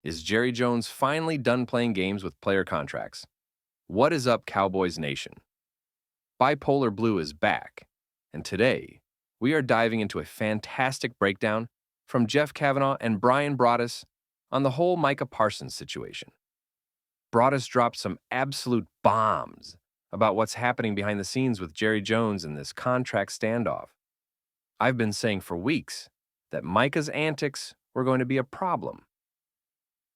Is Jerry Jones finally done playing games with player contracts? What is up, Cowboys Nation? Bipolar Blue is back, and today we are diving into a fantastic breakdown from Jeff Kavanaugh and Bryan Broaddus on the whole Micah Parsons situation. Broaddus dropped some absolute bombs about what's happening behind the scenes with Jerry Jones in this contract standoff. I've been saying for weeks that Micah's antics were going to be a problem.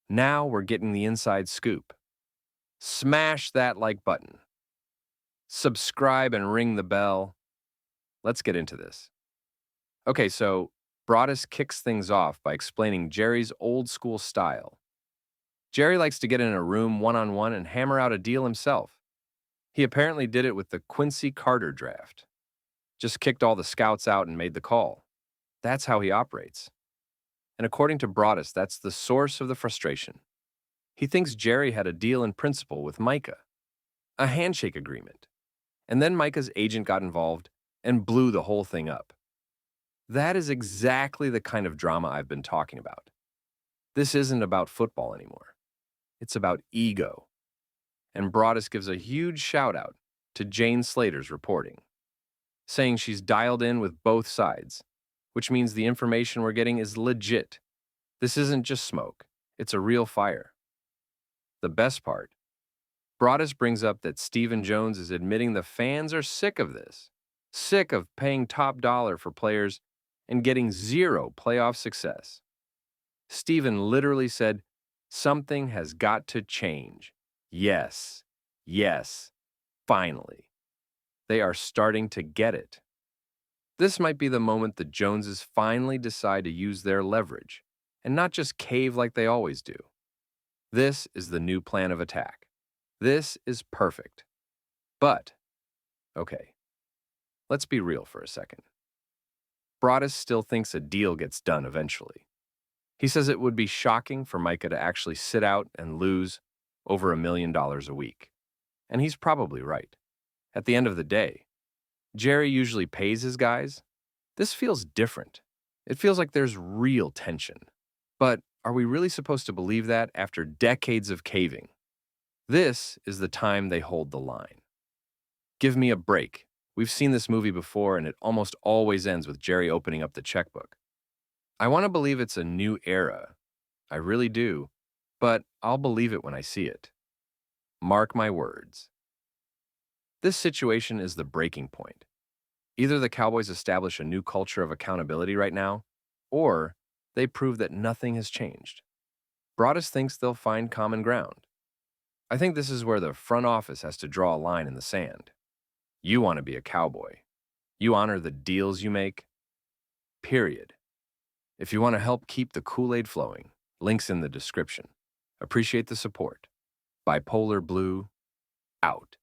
Now we're getting the inside scoop. Smash that like button. Subscribe and ring the bell. Let's get into this. Okay, so Broaddus kicks things off by explaining Jerry's old school style. Jerry likes to get in a room one-on-one and hammer out a deal himself. He apparently did it with the Quincy Carter draft. Just kicked all the scouts out and made the call. That's how he operates. And according to Broaddus, that's the source of the frustration. He thinks Jerry had a deal in principle with Micah, a handshake agreement. And then Micah's agent got involved and blew the whole thing up. That is exactly the kind of drama I've been talking about. This isn't about football anymore. It's about ego. And Broaddus gives a huge shout out to Jane Slater's reporting, saying she's dialed in with both sides, which means the information we're getting is legit. This isn't just smoke. It's a real fire. The best part, Broaddus brings up that Stephen Jones is admitting the fans are sick of this, sick of paying top dollar for players and getting zero playoff success. Stephen literally said, "Something has got to change. Yes, yes, finally. They are starting to get it." This might be the moment the Joneses finally decide to use their leverage and not just cave like they always do. This is the new plan of attack. This is perfect. But, okay, let's be real for a second. Broaddus still thinks a deal gets done eventually. He says it would be shocking for Micah to actually sit out and lose over $1 million a week. And he's probably right. At the end of the day, Jerry usually pays his guys. This feels different. It feels like there's real tension. But are we really supposed to believe that after decades of caving? This is the time they hold the line. Give me a break. We've seen this movie before, and it almost always ends with Jerry opening up the checkbook. I want to believe it's a new era. I really do. But I'll believe it when I see it. Mark my words. This situation is the breaking point. Either the Cowboys establish a new culture of accountability right now, or they prove that nothing has changed. Broaddus thinks they'll find common ground. I think this is where the front office has to draw a line in the sand. You want to be a Cowboy. You honor the deals you make. Period. If you want to help keep the Kool-Aid flowing, links in the description. Appreciate the support. Bipolar Blue, out.